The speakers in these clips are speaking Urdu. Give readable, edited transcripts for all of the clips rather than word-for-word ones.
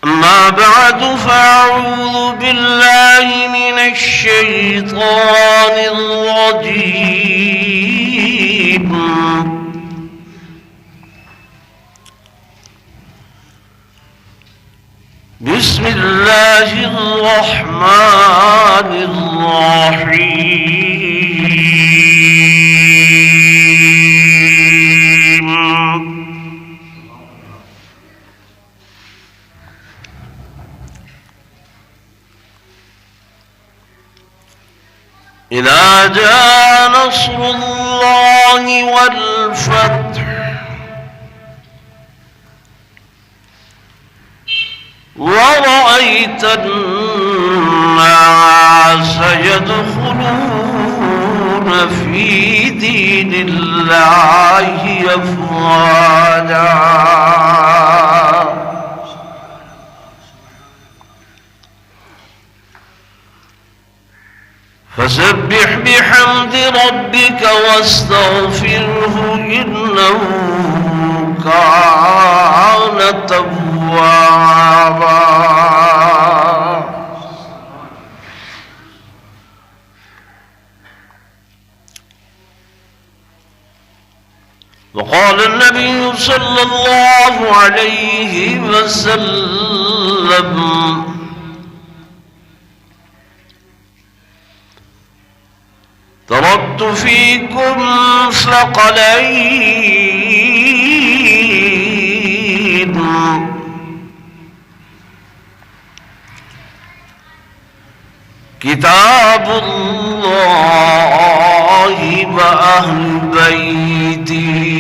أما بعد فأعوذ بالله من الشيطان الرجيم. بسم الله الرحمن الرحيم. إذا جاء نصر الله والفتح ورأيت الناس يدخلون في دين الله أفواجا فسبح بحمد ربك واستغفره إنه كان توابا. وقال النبي صلى الله عليه وسلم: تركت فيكم ثقلين: كتاب الله وأهل بيتي.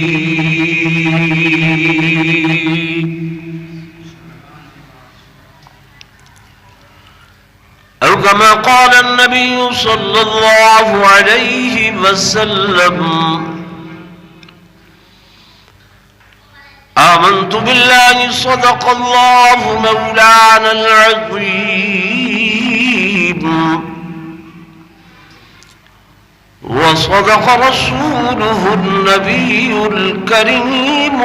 أو كما قال النبي صلى الله عليه وسلم: آمنت بالله صدق الله مولانا العظيم وصدق رسوله النبي الكريم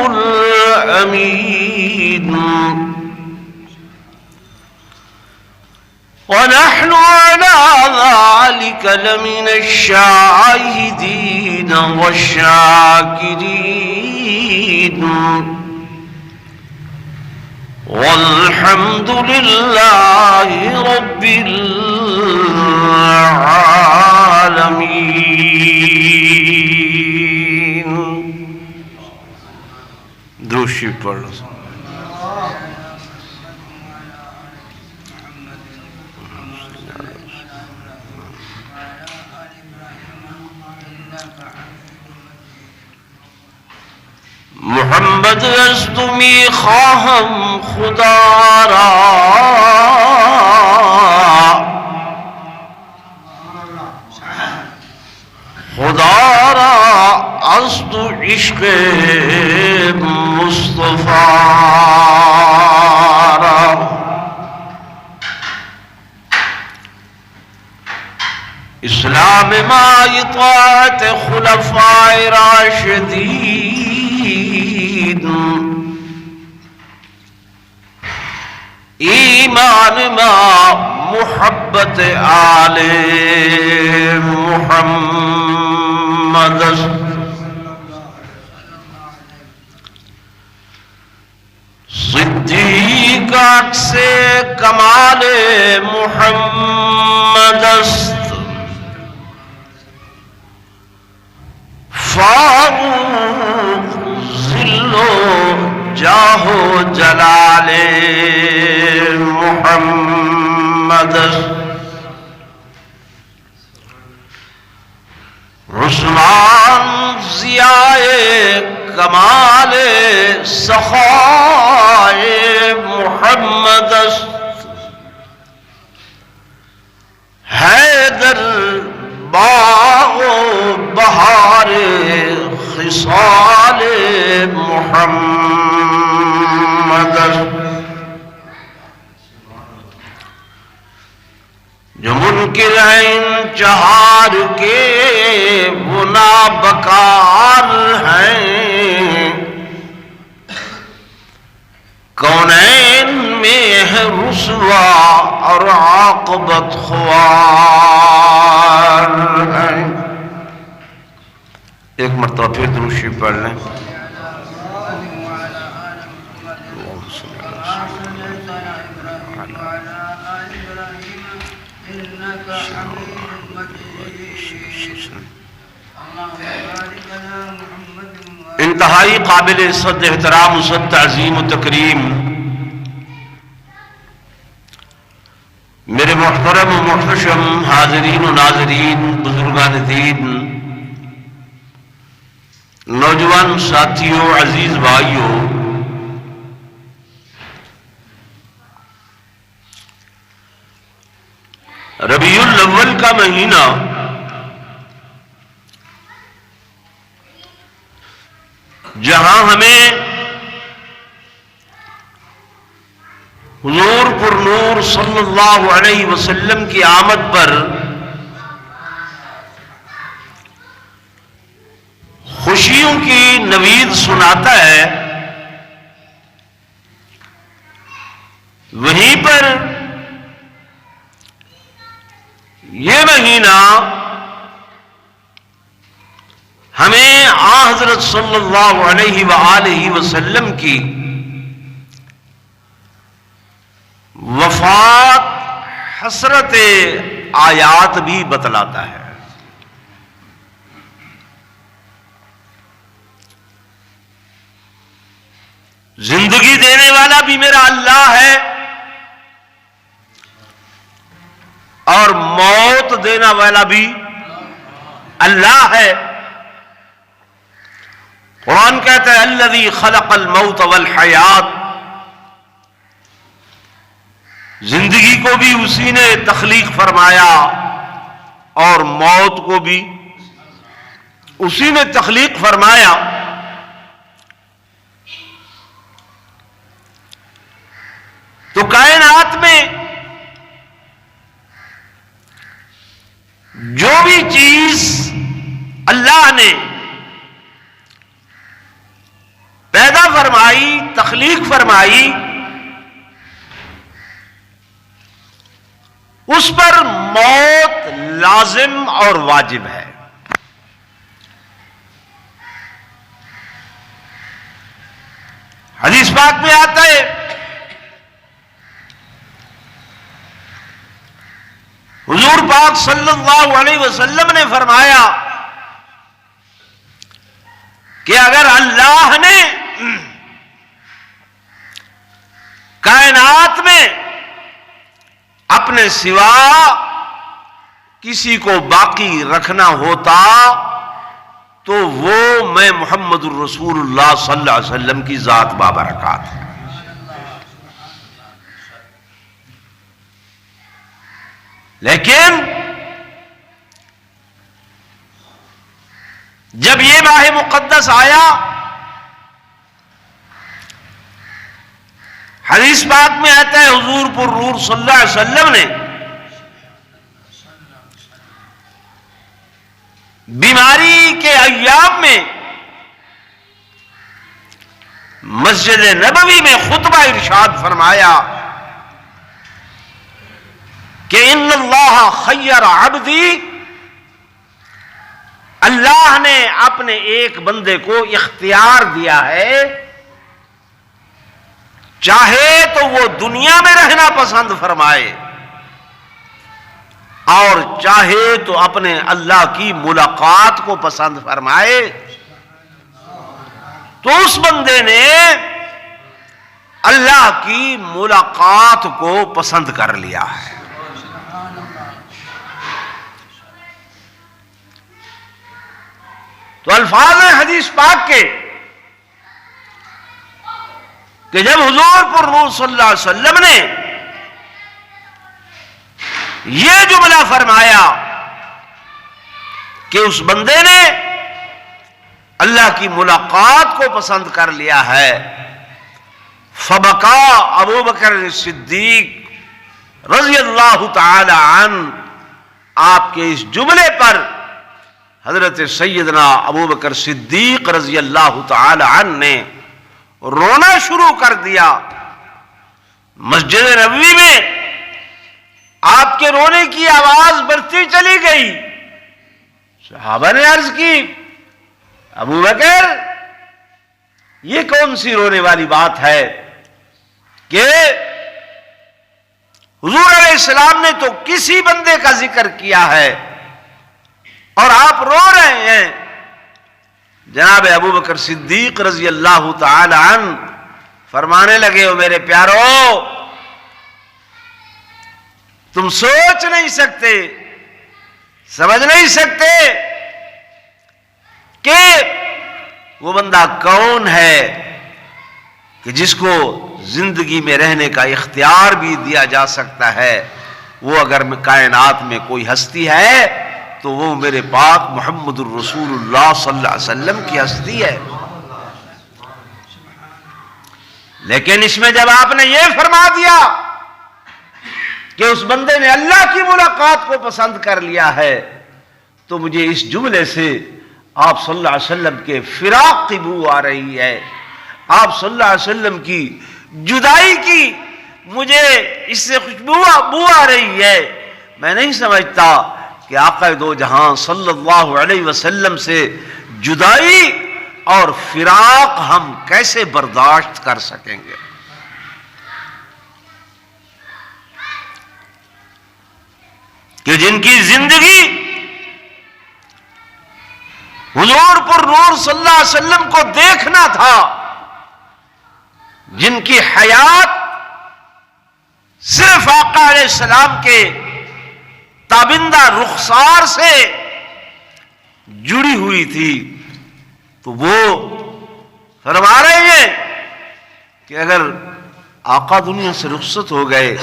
الأمين ونحن على ذلك لمن الشاهدين والشاكرين والحمد لله رب العالمين. درود شریف پڑھ لو. محمد است می خواهم خدا را، خدا را است عشق مصطفی را. اسلام ما اطاعت خلفاء راشدین، ایمان ما محبت آل محمد، صدیق عکس کمال محمد است، فاروق ذل و جاہ و جلال محمد است، عثمان ضیاء کمال سخاء محمد است، حیدر باغ و بہار خصال محمد است، جو منکر ہیں چہار کے وہ نابکار ہیں، کونین میں رسوا اور عاقبت خوار ہے۔ ایک مرتبہ پھر درود شریف پڑھ لیں۔ انتہائی قابل عزت احترام و تعظیم و تکریم میرے محترم و محتشم حاضرین و ناظرین، بزرگان دین، نوجوان ساتھیوں، عزیز بھائیوں، ربیع الاول کا مہینہ جہاں ہمیں حضور پر نور صلی اللہ علیہ وسلم کی آمد پر خوشیوں کی نوید سناتا ہے، وہیں پر یہ مہینہ ہمیں حضرت صلی اللہ علیہ وآلہ وسلم کی وفات حسرت آیات بھی بتلاتا ہے۔ زندگی دینے والا بھی میرا اللہ ہے اور موت دینا والا بھی اللہ ہے۔ قرآن کہتا ہے الذی خلق الموت والحیات، زندگی کو بھی اسی نے تخلیق فرمایا اور موت کو بھی اسی نے تخلیق فرمایا۔ تو کائنات میں جو بھی چیز اللہ نے پیدا فرمائی، تخلیق فرمائی، اس پر موت لازم اور واجب ہے۔ حدیث پاک میں آتا ہے حضور پاک صلی اللہ علیہ وسلم نے فرمایا کہ اگر اللہ نے کائنات میں اپنے سوا کسی کو باقی رکھنا ہوتا تو وہ میں محمد الرسول اللہ صلی اللہ علیہ وسلم کی ذات بابرکات ہے۔ لیکن جب یہ ماہ مقدس آیا، حدیث پاک میں آتا ہے حضور پر نور صلی اللہ علیہ وسلم نے بیماری کے ایام میں مسجد نبوی میں خطبہ ارشاد فرمایا کہ ان اللہ خیر عبدی، اللہ نے اپنے ایک بندے کو اختیار دیا ہے، چاہے تو وہ دنیا میں رہنا پسند فرمائے اور چاہے تو اپنے اللہ کی ملاقات کو پسند فرمائے، تو اس بندے نے اللہ کی ملاقات کو پسند کر لیا ہے۔ تو الفاظ ہیں حدیث پاک کے کہ جب حضور پر نور صلی اللہ علیہ وسلم نے یہ جملہ فرمایا کہ اس بندے نے اللہ کی ملاقات کو پسند کر لیا ہے، فبکا ابو بکر صدیق رضی اللہ تعالی عنہ، آپ کے اس جملے پر حضرت سیدنا ابو بکر صدیق رضی اللہ تعالی عنہ نے رونا شروع کر دیا۔ مسجد نبوی میں آپ کے رونے کی آواز بڑھتی چلی گئی. صحابہ نے عرض کی ابو بکر یہ کون سی رونے والی بات ہے کہ حضور علیہ السلام نے تو کسی بندے کا ذکر کیا ہے اور آپ رو رہے ہیں. جناب ابو بکر صدیق رضی اللہ تعالی عنہ فرمانے لگے او میرے پیارو تم سوچ نہیں سکتے سمجھ نہیں سکتے کہ وہ بندہ کون ہے کہ جس کو زندگی میں رہنے کا اختیار بھی دیا جا سکتا ہے. وہ اگر کائنات میں کوئی ہستی ہے تو وہ میرے پاک محمد الرسول اللہ صلی اللہ علیہ وسلم کی ہستی ہے. لیکن اس میں جب آپ نے یہ فرما دیا کہ اس بندے نے اللہ کی ملاقات کو پسند کر لیا ہے تو مجھے اس جملے سے آپ صلی اللہ علیہ وسلم کے فراق کی بو آ رہی ہے. آپ صلی اللہ علیہ وسلم کی جدائی کی مجھے اس سے بو آ رہی ہے. میں نہیں سمجھتا کہ آقا دو جہاں صلی اللہ علیہ وسلم سے جدائی اور فراق ہم کیسے برداشت کر سکیں گے. کہ جن کی زندگی حضور پر نور صلی اللہ علیہ وسلم کو دیکھنا تھا, جن کی حیات صرف آقا علیہ السلام کے تابندہ رخسار سے جڑی ہوئی تھی, تو وہ فرما رہے ہیں کہ اگر آقا دنیا سے رخصت ہو گئے,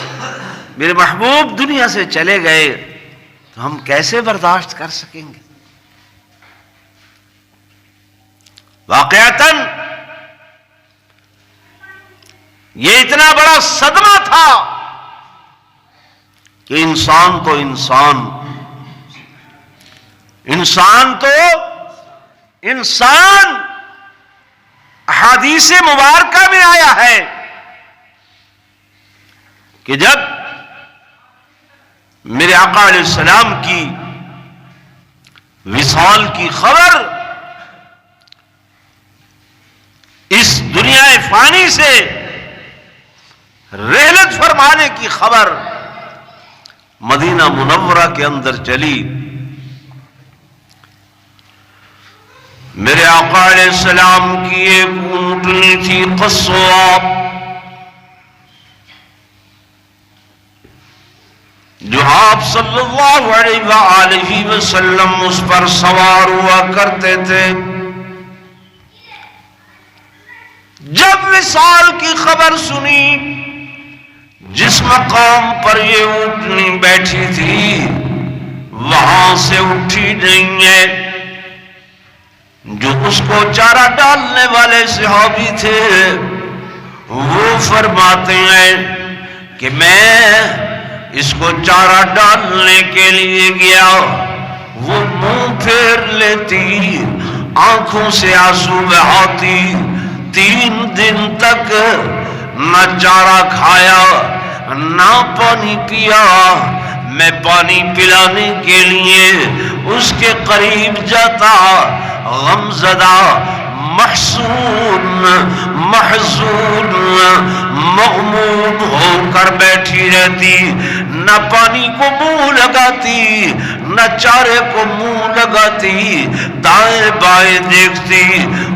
میرے محبوب دنیا سے چلے گئے, تو ہم کیسے برداشت کر سکیں گے. واقعتاً یہ اتنا بڑا صدمہ تھا کہ انسان احادیث مبارکہ میں آیا ہے کہ جب میرے آقا علیہ السلام کی وصال کی خبر اس دنیا فانی سے رحلت فرمانے کی خبر مدینہ منورہ کے اندر چلی, میرے آقا علیہ السلام کی ایک اونٹنی تھی قصواب, جو آپ صلی اللہ علیہ وآلہ وسلم اس پر سوار ہوا کرتے تھے. جب وصال کی خبر سنی, جس مقام پر یہ اونٹنی بیٹھی تھی وہاں سے اٹھی نہیں ہے. جو اس کو چارہ ڈالنے والے صحابی تھے وہ فرماتے ہیں کہ میں اس کو چارہ ڈالنے کے لیے گیا, وہ منہ پھیر لیتی, آنکھوں سے آنسو بہاتی, 3 دن تک نہ چارہ کھایا نہ پانی پیا. میں پانی پلانے کے لیے اس کے قریب جاتا, غمزدہ, محزون مغموم ہو کر بیٹھی رہتی, نہ پانی کو منہ لگاتی نہ چارے کو منہ لگاتی, دائیں بائیں دیکھتی,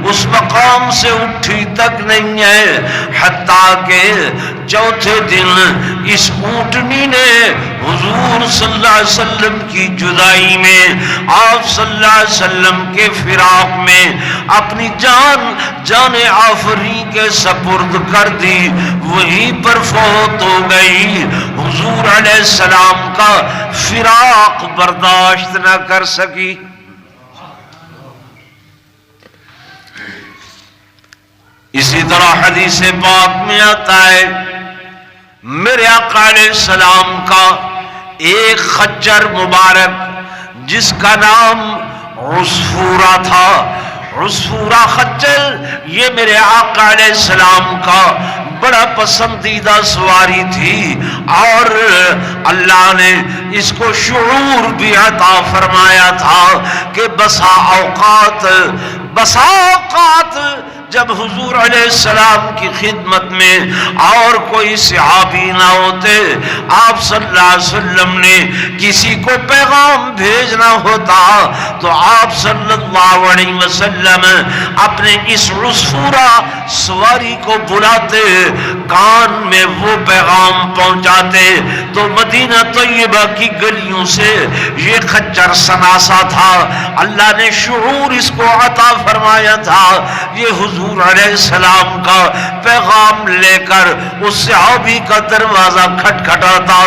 اس مقام سے اٹھی تک نہیں ہے. حتیٰ کہ چوتھے دن اس اونٹنی نے حضور صلی اللہ علیہ وسلم کی جدائی میں, آپ صلی اللہ علیہ وسلم کے فراق میں اپنی جان آفری کے سپرد کر دی, وہیں پر فوت ہو گئی. حضور علیہ السلام کا فراق برداشت نہ کر سکی. اسی طرح حدیث پاک میں آتا ہے میرے آقا علیہ السلام کا ایک خچر مبارک جس کا نام عصفورہ تھا, عصفورہ خچر, یہ میرے آقا علیہ السلام کا بڑا پسندیدہ سواری تھی، اور اللہ نے اس کو شعور بھی عطا فرمایا تھا کہ بسا اوقات جب حضور علیہ السلام کی خدمت میں اور کوئی صحابی نہ ہوتے، آپ صلی اللہ علیہ وسلم نے کسی کو پیغام بھیجنا ہوتا تو آپ صلی اللہ علیہ وسلم اپنے اس عصفورہ سواری کو بلاتے، کان میں وہ پیغام پہنچاتے تو مدینہ طیبہ کی گلیوں سے یہ خچر سناسا تھا۔ اللہ نے شعور اس کو عطا فرمایا تھا، یہ حضور علیہ السلام کا پیغام لے کر اس صحابی کا دروازہ کھٹکھٹاتا،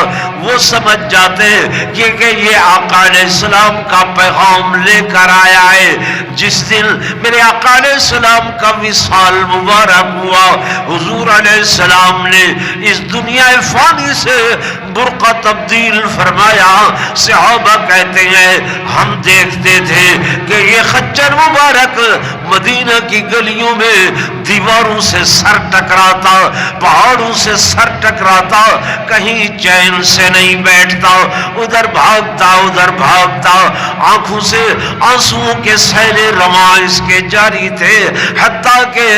وہ سمجھ جاتے کہ یہ آقا علیہ السلام کا پیغام لے کر آیا ہے۔ جس دن میرے آقا علیہ السلام کا وصال مبارک ہوا، حضور علیہ السلام نے اس دنیا فانی سے برقع تبدیل فرمایا۔ صحابہ کہتے ہیں ہم دیکھتے تھے کہ یہ خچر مبارک مدینہ کی گلیوں میں دیواروں سے سر ٹکراتا، پہاڑوں سے سر ٹکراتا، کہیں چین سے نہیں بیٹھتا، ادھر بھاگتا، آنکھوں سے آنسوؤں کے سیلے رواں اس کے جاری تھے، حتیٰ کہ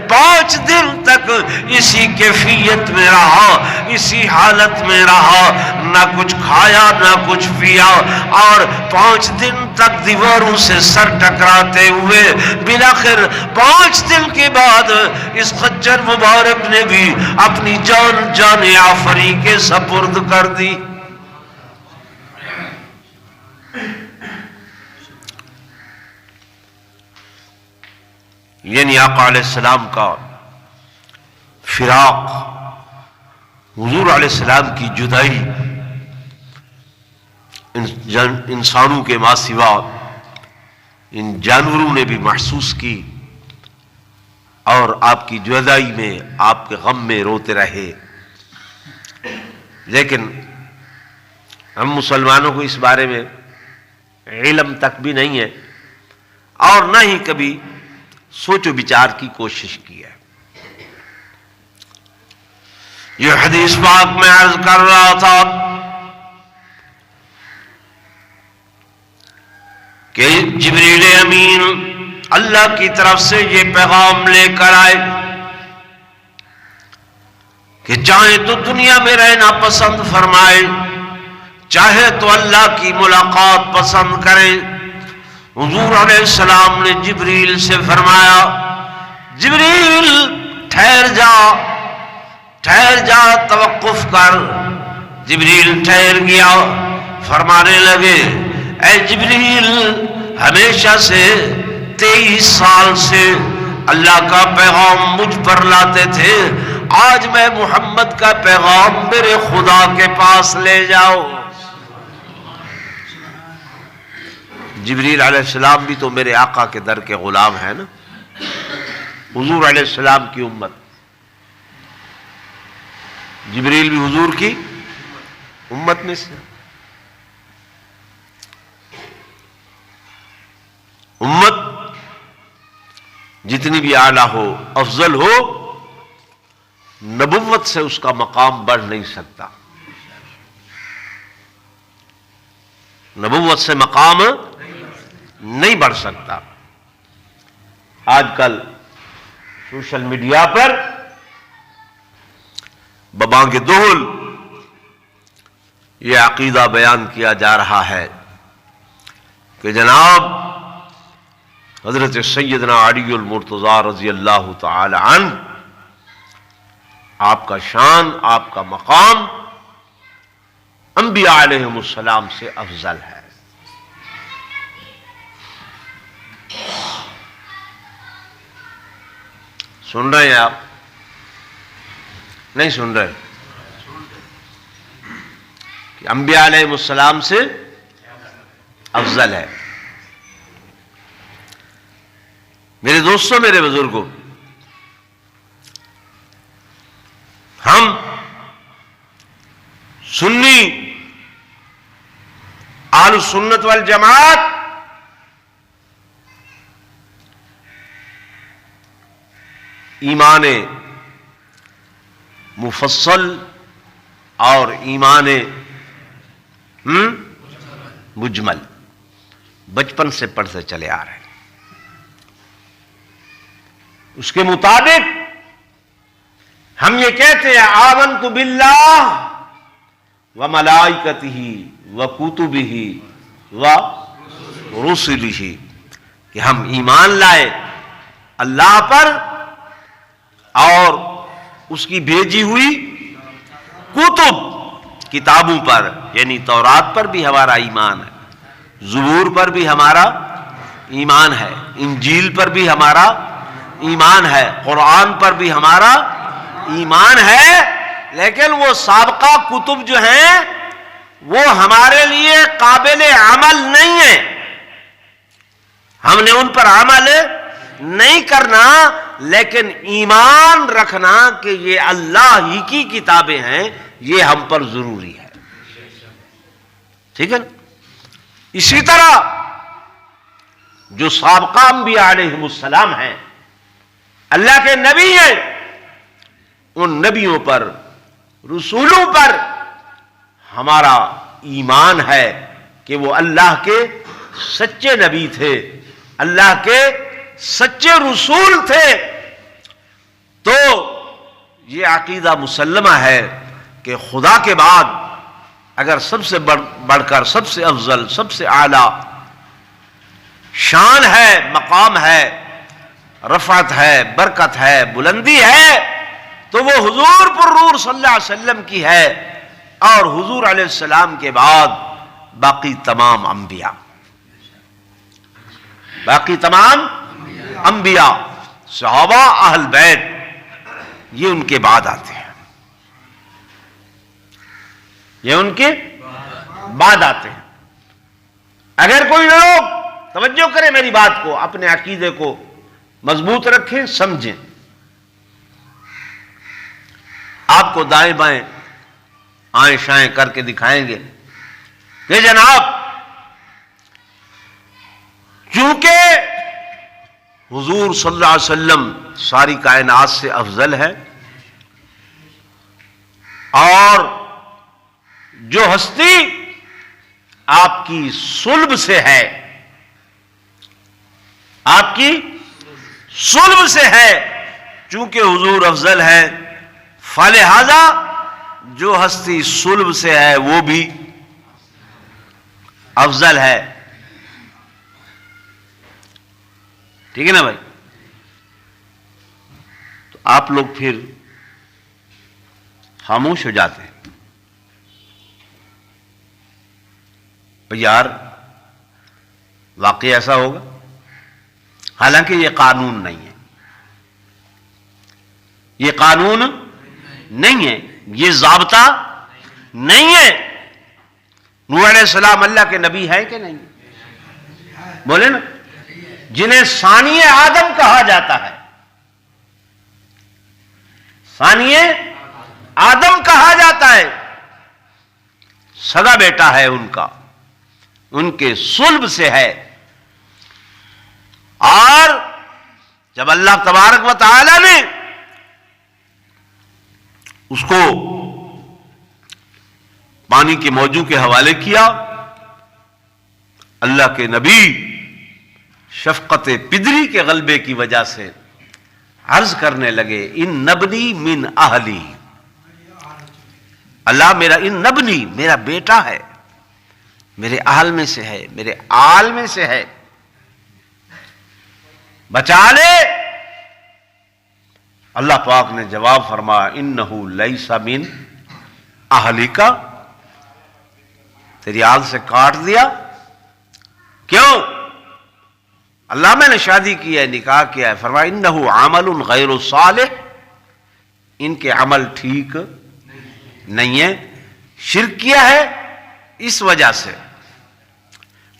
5 دن تک اسی کیفیت میں رہا، اسی حالت میں رہا، نہ کچھ کھایا نہ کچھ پیا، اور 5 دن تک دیواروں سے سر ٹکراتے ہوئے بالآخر 5 دن کے بعد اس خچر مبارک نے بھی اپنی جان آفری کے سپرد کر دی۔ یعنی آقا علیہ السلام کا فراق، حضور علیہ السلام کی جدائی انسانوں کے ماں سوا ان جانوروں نے بھی محسوس کی، اور آپ کی جدائی میں، آپ کے غم میں روتے رہے۔ لیکن ہم مسلمانوں کو اس بارے میں علم تک بھی نہیں ہے، اور نہ ہی کبھی سوچ و بچار کی کوشش کی ہے۔ یہ حدیث پاک میں عرض کر رہا تھا کہ جبریل امین اللہ کی طرف سے یہ پیغام لے کر آئے کہ چاہے تو دنیا میں رہنا پسند فرمائے، چاہے تو اللہ کی ملاقات پسند کرے۔ حضور علیہ السلام نے جبریل سے فرمایا، جبریل ٹھہر جا، توقف کر۔ جبریل ٹھہر گیا، فرمانے لگے، اے جبریل، ہمیشہ سے 23 سال سے اللہ کا پیغام مجھ پر لاتے تھے، آج میں محمد کا پیغام میرے خدا کے پاس لے جاؤ۔ جبریل علیہ السلام بھی تو میرے آقا کے در کے غلام ہے نا، حضور علیہ السلام کی امت۔ جبریل بھی حضور کی امت میں سے۔ امت جتنی بھی اعلیٰ ہو، افضل ہو، نبوت سے اس کا مقام بڑھ نہیں سکتا۔ نبوت سے مقام نہیں بڑھ سکتا۔ آج کل سوشل میڈیا پر ببانگ دہل یہ عقیدہ بیان کیا جا رہا ہے کہ جناب حضرت سیدنا علی المرتضی رضی اللہ تعالی عنہ، آپ کا شان، آپ کا مقام انبیاء علیہم السلام سے افضل ہے۔ سن رہے ہیں آپ؟ نہیں سن رہے کہ انبیاء علیہم السلام سے افضل ہے۔ میرے دوستوں، میرے بزرگوں، ہم سنی اہل السنت والجماعت ایمان مفصل اور ایمان مجمل بچپن سے پڑھتے چلے آ رہے ہیں. اس کے مطابق ہم یہ کہتے ہیں آمنت باللہ و ملائکتہ و کتبہ و رسلہ، کہ ہم ایمان لائے اللہ پر اور اس کی بھیجی ہوئی کتب کتابوں پر، یعنی تورات پر بھی ہمارا ایمان ہے، زبور پر بھی ہمارا ایمان ہے، انجیل پر بھی ہمارا ایمان ہے، قرآن پر بھی ہمارا ایمان ہے. لیکن وہ سابقہ کتب جو ہیں وہ ہمارے لیے قابل عمل نہیں ہیں، ہم نے ان پر عمل نہیں کرنا، لیکن ایمان رکھنا کہ یہ اللہ ہی کی کتابیں ہیں یہ ہم پر ضروری ہے. ٹھیک ہے نا؟ اسی طرح جو سابقہ انبیاء علیہم السلام ہیں، اللہ کے نبی ہیں، ان نبیوں پر رسولوں پر ہمارا ایمان ہے کہ وہ اللہ کے سچے نبی تھے، اللہ کے سچے رسول تھے. تو یہ عقیدہ مسلمہ ہے کہ خدا کے بعد اگر سب سے بڑھ کر، سب سے افضل، سب سے اعلی شان ہے، مقام ہے، رفعت ہے، برکت ہے، بلندی ہے، تو وہ حضور پر نور صلی اللہ علیہ وسلم کی ہے، اور حضور علیہ السلام کے بعد باقی تمام انبیاء، باقی تمام انبیاء، صحابہ، اہل بیت، یہ ان کے بعد آتے ہیں، یہ ان کے بعد آتے ہیں. اگر کوئی لوگ توجہ کریں میری بات کو، اپنے عقیدے کو مضبوط رکھیں، سمجھیں. آپ کو دائیں بائیں آئیں شائیں کر کے دکھائیں گے کہ جناب چونکہ حضور صلی اللہ علیہ وسلم ساری کائنات سے افضل ہے، اور جو ہستی آپ کی صلب سے ہے، آپ کی صلب سے ہے، چونکہ حضور افضل ہے، فلہذا جو ہستی صلب سے ہے وہ بھی افضل ہے. ٹھیک ہے نا بھائی؟ تو آپ لوگ پھر خاموش ہو جاتے ہیں. یار واقعی ایسا ہوگا؟ حالانکہ یہ قانون نہیں ہے، یہ قانون نہیں ہے، یہ ضابطہ نہیں ہے. نوح علیہ السلام اللہ کے نبی ہے کہ نہیں؟ بولے نا، جنہیں ثانی آدم کہا جاتا ہے، ثانی آدم کہا جاتا ہے، سگا بیٹا ہے ان کا، ان کے صلب سے ہے. اور جب اللہ تبارک و تعالی نے اس کو پانی کے موجوں کے حوالے کیا، اللہ کے نبی شفقت پدری کے غلبے کی وجہ سے عرض کرنے لگے ان نبنی من اہلی، اللہ میرا ان نبنی، میرا بیٹا ہے، میرے اہل میں سے ہے، میرے آل میں سے ہے، بچا لے. اللہ پاک نے جواب فرمایا انہو لیس من اہلک، تیری آل سے کاٹ دیا. کیوں؟ اللہ میں نے شادی کی ہے، نکاح کیا ہے. فرمایا انہو عمل غیر صالح، ان کے عمل ٹھیک نہیں ہے، شرک کیا ہے اس وجہ سے.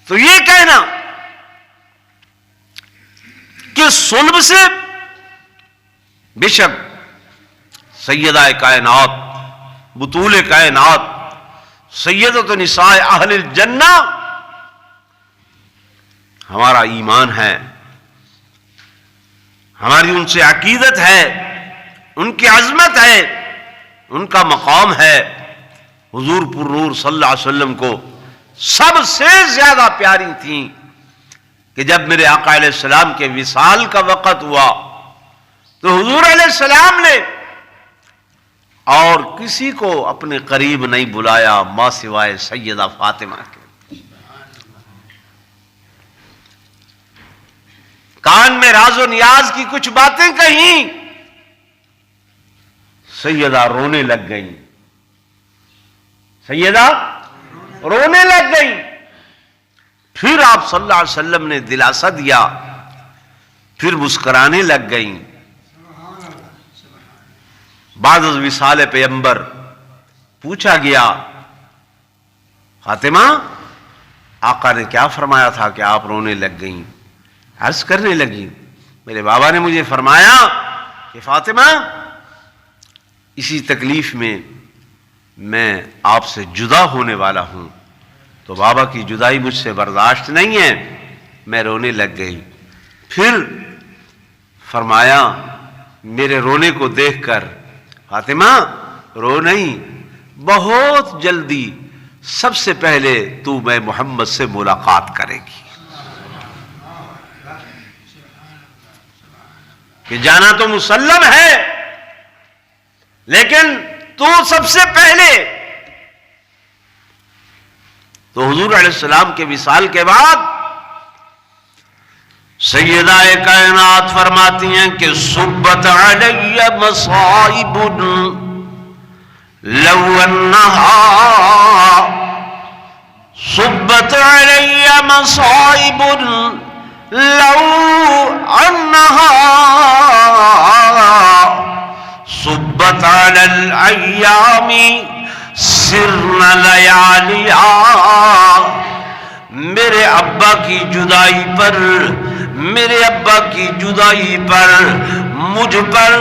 تو یہ کہنا کہ صلب سے بے شک سیدہ کائنات، بطول کائنات، سیدۃ نساء اہل الجنہ ہمارا ایمان ہے، ہماری ان سے عقیدت ہے، ان کی عظمت ہے. ان کا مقام ہے حضور پر نور صلی اللہ علیہ وسلم کو سب سے زیادہ پیاری تھیں کہ جب میرے آقا علیہ السلام کے وصال کا وقت ہوا تو حضور علیہ السلام نے اور کسی کو اپنے قریب نہیں بلایا ماں سوائے سیدہ فاطمہ کے. کان میں راز و نیاز کی کچھ باتیں کہیں، سیدہ رونے لگ گئیں، سیدہ رونے لگ گئیں. پھر آپ صلی اللہ علیہ وسلم نے دلاسا دیا، پھر مسکرانے لگ گئیں. بعد از وصال پیغمبر پوچھا گیا، فاطمہ آقا نے کیا فرمایا تھا کہ آپ رونے لگ گئیں؟ عرض کرنے لگی، میرے بابا نے مجھے فرمایا کہ فاطمہ اسی تکلیف میں آپ سے جدا ہونے والا ہوں، تو بابا کی جدائی مجھ سے برداشت نہیں ہے، میں رونے لگ گئی. پھر فرمایا میرے رونے کو دیکھ کر فاطمہ رو نہیں، بہت جلدی سب سے پہلے تو میں محمد سے ملاقات کرے گی. کہ جانا تو مسلم ہے لیکن تو سب سے پہلے. تو حضور علیہ السلام کے وصال کے بعد سیدہ کائنات فرماتی ہیں کہ صبت علی مصائب لو انہا، صبت علی مصائب لو انہا صبت علی الایام سرن لیالیا. میرے ابا کی جدائی پر، میرے ابا کی جدائی پر مجھ پر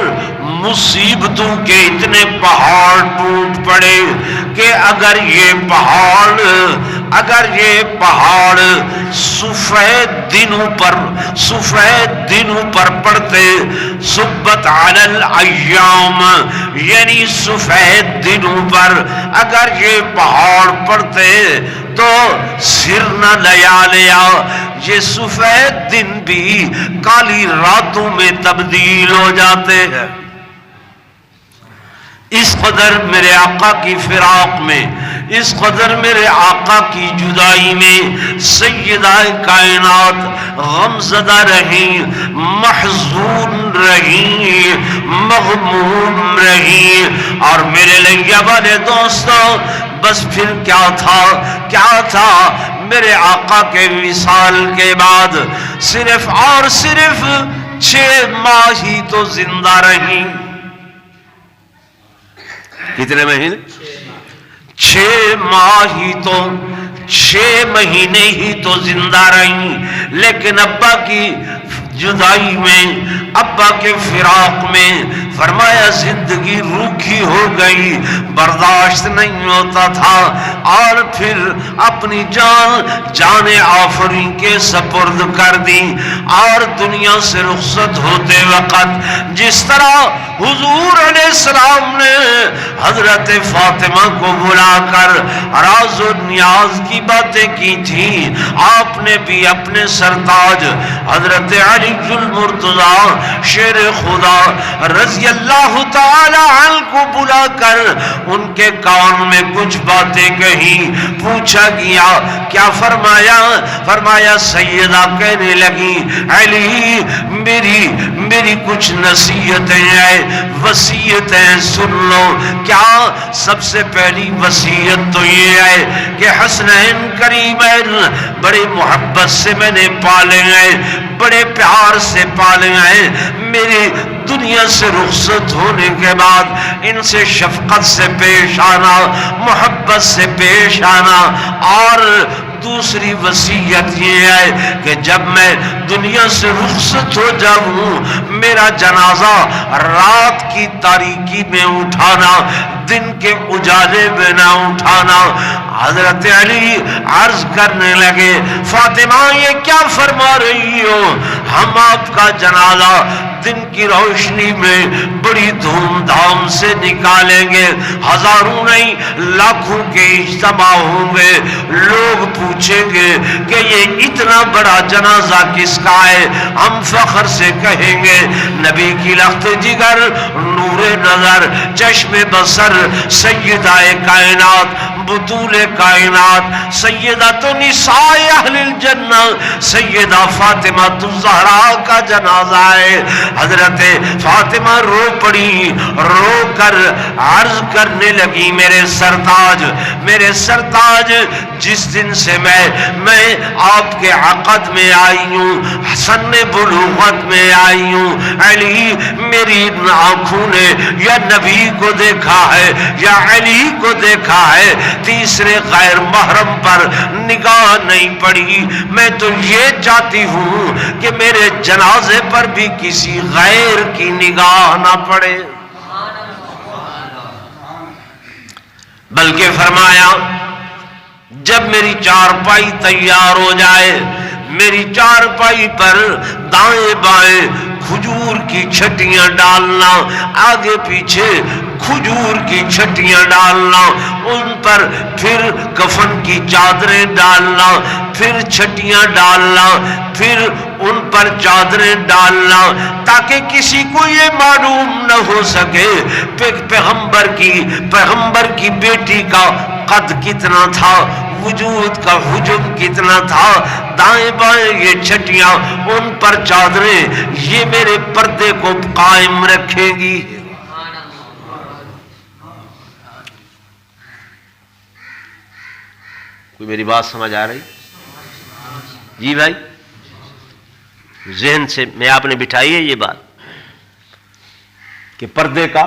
مصیبتوں کے اتنے پہاڑ ٹوٹ پڑے کہ اگر یہ پہاڑ سفید دنوں پر پڑتے، صبت علی الایام یعنی سفید دنوں پر اگر یہ پہاڑ پڑتے تو سرنا لیالیا، یہ سفید دن بھی کالی راتوں میں تبدیل ہو جاتے ہیں. اس قدر میرے آقا کی فراق میں، اس قدر میرے آقا کی جدائی میں سیدہ کائنات غمزدہ رہی، محزون رہی، مغموم رہی. اور میرے لئے والے دوستوں بس پھر کیا تھا میرے آقا کے وصال کے بعد صرف اور صرف 6 ماہ ہی تو زندہ رہی. کتنے مہینے؟ 6 ماہ ہی تو، 6 مہینے ہی تو زندہ رہی. لیکن ابا کی جدائی میں، ابا کے فراق میں فرمایا زندگی روکھی ہو گئی، برداشت نہیں ہوتا تھا. اور پھر اپنی جان آفرین کے سپرد کر دی. اور دنیا سے رخصت ہوتے وقت جس طرح حضور علیہ السلام نے حضرت فاطمہ کو بلا کر راز و نیاز کی باتیں کی تھی، آپ نے بھی اپنے سرتاج حضرت علی المرتضی شیر خدا رضی اللہ تعالی عنہ کو بلا کر ان کے کان میں کچھ باتیں کہیں. پوچھا گیا کیا فرمایا سیدہ کہنے لگی علی میری کچھ نصیحتیں ہیں، وصیتیں سن لو. کیا؟ سب سے پہلی وصیت تو یہ ہے کہ حسنین کریمین بڑے محبت سے میں نے پالے ہیں، بڑے پیار سے پالے ہیں. میری دنیا سے رخصت ہونے کے بعد ان سے شفقت سے پیش آنا، محبت سے پیش آنا. اور دوسری وصیت یہ ہے کہ جب میں دنیا سے رخصت ہو جاؤں میرا جنازہ رات کی تاریکی میں اٹھانا، دن کے اجالے میں نہ اٹھانا۔ حضرت علی عرض کرنے لگے فاطمہ یہ کیا فرما رہی ہو؟ ہم آپ کا جنازہ دن کی روشنی میں بڑی دھوم دھام سے نکالیں گے، ہزاروں نہیں لاکھوں کے اجتماع ہوں گے، لوگ پوچھیں گے کہ یہ اتنا بڑا جنازہ کس کا ہے؟ ہم فخر سے کہیں گے نبی کی لخت جگر، نور نظر، چشم بصر، سیدہ کائنات، بطول کائنات، سیدۃ نساء اہل الجنہ سیدہ فاطمہ الزہرا کا جنازہ ہے۔ حضرت فاطمہ رو پڑی، رو کر عرض کرنے لگی میرے سرتاج، میرے سرتاج، جس دن سے میں آپ کے عقد میں آئی ہوں، سن بلوغت میں آئی ہوں، علی میری آنکھوں نے یا نبی کو دیکھا ہے یا علی کو دیکھا ہے، تیسرے غیر محرم پر نگاہ نہیں پڑی۔ میں تو یہ چاہتی ہوں کہ میرے جنازے پر بھی کسی غیر کی نگاہ نہ پڑے۔ بلکہ فرمایا جب میری چارپائی تیار ہو جائے، میری چارپائی پر دائیں بائیں کھجور کی چھٹیاں ڈالنا، آگے پیچھے کھجور کی چھٹیاں ڈالنا، ان پر پھر کفن کی چادریں ڈالنا، پھر چھٹیاں ڈالنا، پھر ان پر چادریں ڈالنا، تاکہ کسی کو یہ معلوم نہ ہو سکے پیغمبر کی بیٹی کا قد کتنا تھا، وجود کا حجم کتنا تھا۔ دائیں بائیں یہ چھٹیاں، ان پر چادریں، یہ میرے پردے کو قائم رکھیں گی۔ کوئی میری بات سمجھ آ رہی؟ جی بھائی، ذہن سے میں آپ نے بٹھائی ہے یہ بات کہ پردے کا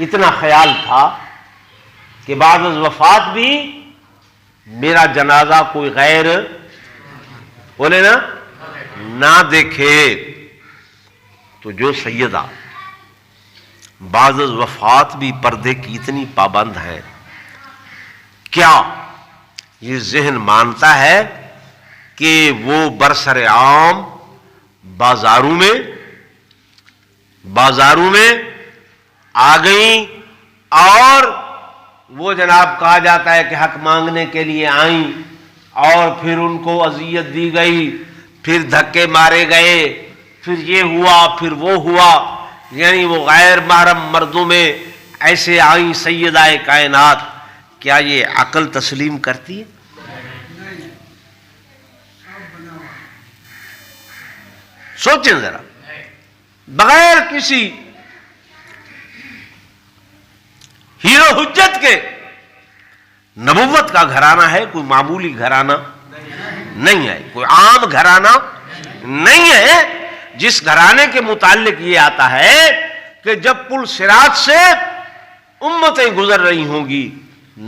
اتنا خیال تھا کہ بعد از وفات بھی میرا جنازہ کوئی غیر بولے نا نہ دیکھے۔ تو جو سیدہ بعد از وفات بھی پردے کی اتنی پابند ہے، کیا یہ ذہن مانتا ہے کہ وہ برسر عام بازاروں میں آ گئیں اور وہ جناب کہا جاتا ہے کہ حق مانگنے کے لیے آئیں اور پھر ان کو اذیت دی گئی، پھر دھکے مارے گئے، پھر یہ ہوا پھر وہ ہوا، یعنی وہ غیر محرم مردوں میں ایسے آئیں سیدہ کائنات؟ کیا یہ عقل تسلیم کرتی ہے؟ سوچیں ذرا، بغیر کسی ہیرو حجت کے نبوت کا گھرانہ ہے، کوئی معمولی گھرانہ نہیں ہے، کوئی عام گھرانہ نہیں ہے، جس گھرانے کے متعلق یہ آتا ہے کہ جب پل صراط سے امتیں گزر رہی ہوں گی،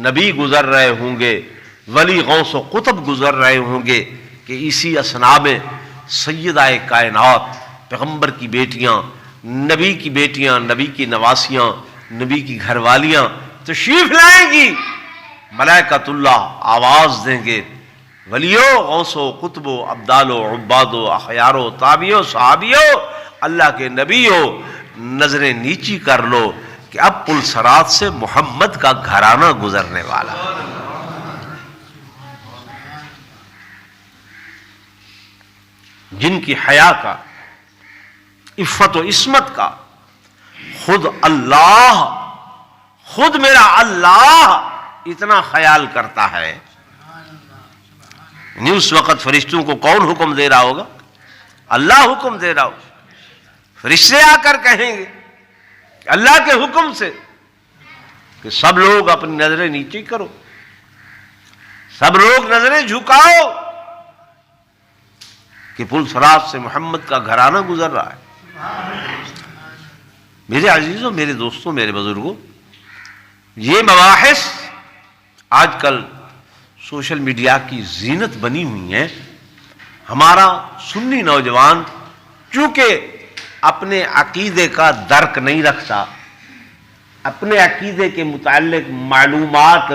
نبی گزر رہے ہوں گے، ولی غوث و قطب گزر رہے ہوں گے، کہ اسی اثناء میں سیدہ کائنات، پیغمبر کی بیٹیاں، نبی کی بیٹیاں، نبی کی نواسیاں، نبی کی گھر والیاں تشریف لائیں گی، ملائکۃ اللہ آواز دیں گے ولیو، غوثو، قطبو، ابدالو، عبادو، اخیارو، تابعیو، صحابیو، اللہ کے نبیو، نظریں نیچی کر لو کہ اب پل صراط سے محمد کا گھرانہ گزرنے والا۔ جن کی حیا کا، عفت و عصمت کا خود اللہ، خود میرا اللہ اتنا خیال کرتا ہے، یعنی اس وقت فرشتوں کو کون حکم دے رہا ہوگا؟ اللہ حکم دے رہا ہوگا۔ فرشتے آ کر کہیں گے اللہ کے حکم سے کہ سب لوگ اپنی نظریں نیچے کرو، سب لوگ نظریں جھکاؤ کہ پل صراط سے محمد کا گھرانہ گزر رہا ہے۔ میرے عزیزوں، میرے دوستوں، میرے بزرگوں، یہ مباحث آج کل سوشل میڈیا کی زینت بنی ہوئی ہیں۔ ہمارا سنی نوجوان چونکہ اپنے عقیدے کا درک نہیں رکھتا، اپنے عقیدے کے متعلق معلومات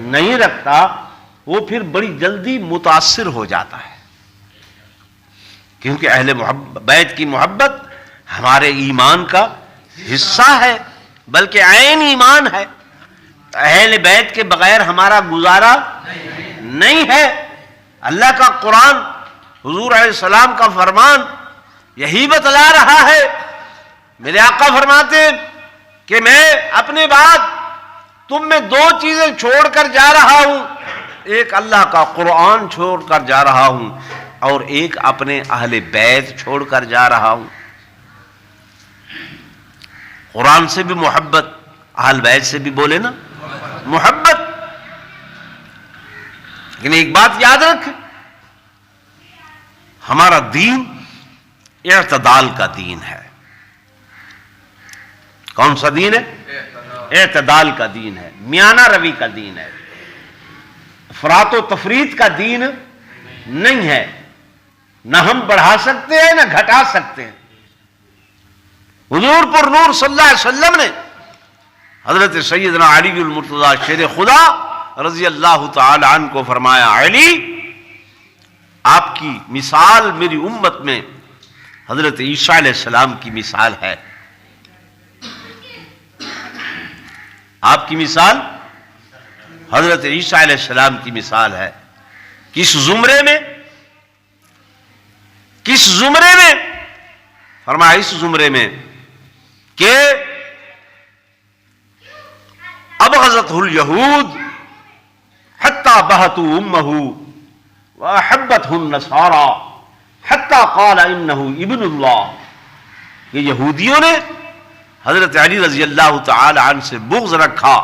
نہیں رکھتا وہ پھر بڑی جلدی متاثر ہو جاتا ہے، کیونکہ اہل بیت کی محبت ہمارے ایمان کا حصہ ہے، بلکہ عین ایمان ہے۔ اہل بیت کے بغیر ہمارا گزارا نہیں ہے۔ اللہ کا قرآن، حضور علیہ السلام کا فرمان یہی بتلا رہا ہے۔ میرے آقا فرماتے ہیں کہ میں اپنے بعد تم میں دو چیزیں چھوڑ کر جا رہا ہوں، ایک اللہ کا قرآن چھوڑ کر جا رہا ہوں اور ایک اپنے اہل بیت چھوڑ کر جا رہا ہوں۔ قرآن سے بھی محبت، اہل بیت سے بھی بولے نا محبت۔ لیکن ایک بات یاد رکھ، ہمارا دین اعتدال کا دین ہے۔ کون سا دین ہے؟ اعتدال کا دین ہے، میانہ روی کا دین ہے، افراط و تفریط کا دین نہیں ہے۔ نہ ہم بڑھا سکتے ہیں نہ گھٹا سکتے ہیں۔ حضور پر نور صلی اللہ علیہ وسلم نے حضرت سیدنا علی المرتضیٰ شیر خدا رضی اللہ تعالی عنہ کو فرمایا، علی آپ کی مثال میری امت میں حضرت عیسیٰ علیہ السلام کی مثال ہے۔ آپ کی مثال حضرت عیسیٰ علیہ السلام کی مثال ہے۔ کس زمرے میں؟ کس زمرے میں؟ فرمایا اس زمرے میں کہ ابغضته اليہود حتی بہتوا امہ واحبته النصارى حتی قال انہ ابن اللہ۔ یہ یہودیوں نے حضرت علی رضی اللہ تعالی عنہ سے بغض رکھا،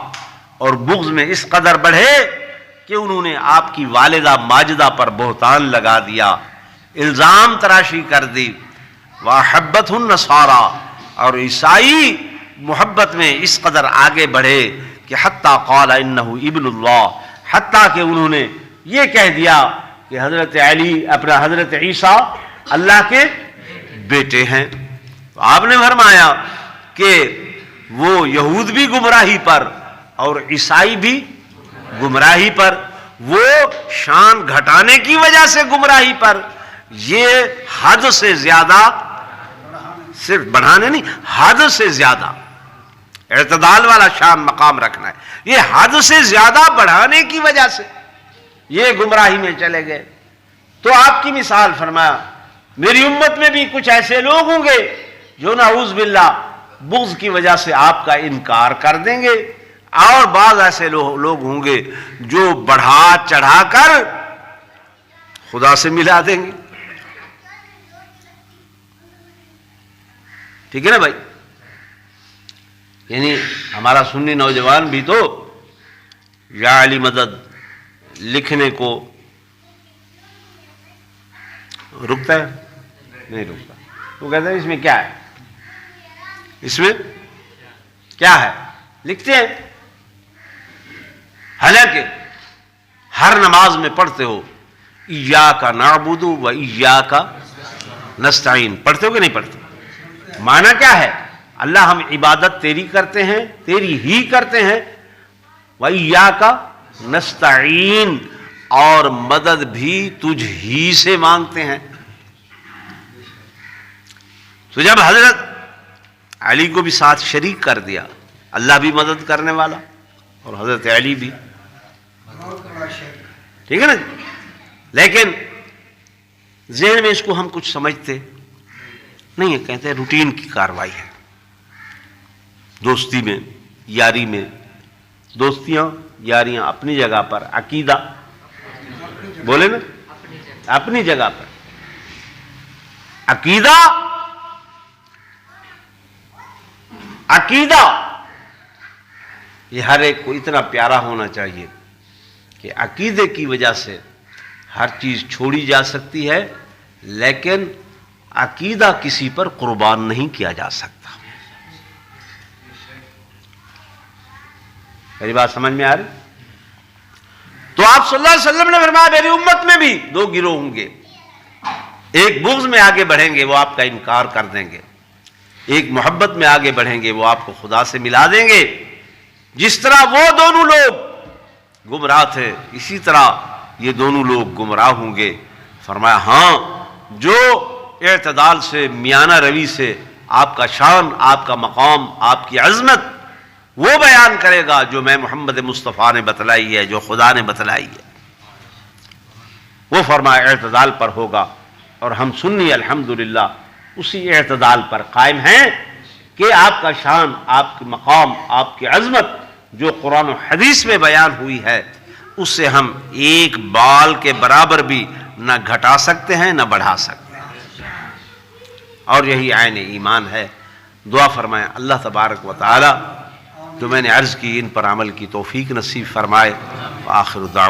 اور بغض میں اس قدر بڑھے کہ انہوں نے آپ کی والدہ ماجدہ پر بہتان لگا دیا، الزام تراشی کر دی۔ وَأَحَبَّتْهُ النَّصَارَى، اور عیسائی محبت میں اس قدر آگے بڑھے کہ حتیٰ قال انہ ابن اللہ، حتیٰ کہ انہوں نے یہ کہہ دیا کہ حضرت علی اپنا حضرت عیسیٰ اللہ کے بیٹے ہیں۔ تو آپ نے فرمایا کہ وہ یہود بھی گمراہی پر اور عیسائی بھی گمراہی پر، وہ شان گھٹانے کی وجہ سے گمراہی پر، یہ حد سے زیادہ، صرف بڑھانے نہیں، حد سے زیادہ اعتدال والا شان مقام رکھنا ہے، یہ حد سے زیادہ بڑھانے کی وجہ سے یہ گمراہی میں چلے گئے۔ تو آپ کی مثال فرمایا میری امت میں بھی کچھ ایسے لوگ ہوں گے جو نعوذ باللہ بغض کی وجہ سے آپ کا انکار کر دیں گے، اور بعض ایسے لوگ ہوں گے جو بڑھا چڑھا کر خدا سے ملا دیں گے۔ ٹھیک ہے نا بھائی؟ یعنی ہمارا سنی نوجوان بھی تو یا علی مدد لکھنے کو رکتا ہے؟ نہیں رکتا۔ وہ کہتے ہیں اس میں کیا ہے، اس میں کیا ہے، لکھتے ہیں۔ حالانکہ ہر نماز میں پڑھتے ہو ایاک نعبد و ایاک نستعین، پڑھتے ہو کہ نہیں پڑھتے؟ معنی کیا ہے؟ اللہ ہم عبادت تیری کرتے ہیں، تیری ہی کرتے ہیں، و ایاک نستعین، اور مدد بھی تجھ ہی سے مانگتے ہیں۔ تو جب حضرت علی کو بھی ساتھ شریک کر دیا، اللہ بھی مدد کرنے والا اور حضرت علی بھی، ٹھیک ہے نا؟ لیکن ذہن میں اس کو ہم کچھ سمجھتے نہیں ہے، کہتے ہیں روٹین کی کاروائی ہے۔ دوستی میں، یاری میں، دوستیاں یاریاں اپنی جگہ پر، عقیدہ بولے نا اپنی جگہ پر، عقیدہ یہ ہر ایک کو اتنا پیارا ہونا چاہیے کہ عقیدے کی وجہ سے ہر چیز چھوڑی جا سکتی ہے، لیکن عقیدہ کسی پر قربان نہیں کیا جا سکتا۔ میری بات سمجھ میں آ رہی؟ تو آپ صلی اللہ علیہ وسلم نے فرمایا میری امت میں بھی دو گروہ ہوں گے، ایک بغض میں آگے بڑھیں گے، وہ آپ کا انکار کر دیں گے، ایک محبت میں آگے بڑھیں گے، وہ آپ کو خدا سے ملا دیں گے۔ جس طرح وہ دونوں لوگ گمراہ تھے، اسی طرح یہ دونوں لوگ گمراہ ہوں گے۔ فرمایا ہاں، جو اعتدال سے، میانہ روی سے آپ کا شان، آپ کا مقام، آپ کی عظمت وہ بیان کرے گا جو میں محمد مصطفیٰ نے بتلائی ہے، جو خدا نے بتلائی ہے، وہ فرمایا اعتدال پر ہوگا۔ اور ہم سنی الحمدللہ اسی اعتدال پر قائم ہیں کہ آپ کا شان، آپ کی مقام، آپ کی عظمت جو قرآن و حدیث میں بیان ہوئی ہے، اس سے ہم ایک بال کے برابر بھی نہ گھٹا سکتے ہیں نہ بڑھا سکتے ہیں، اور یہی عین ایمان ہے۔ دعا فرمائیں اللہ تبارک و تعالی جو میں نے عرض کی ان پر عمل کی توفیق نصیب فرمائے۔ وآخر دعوانا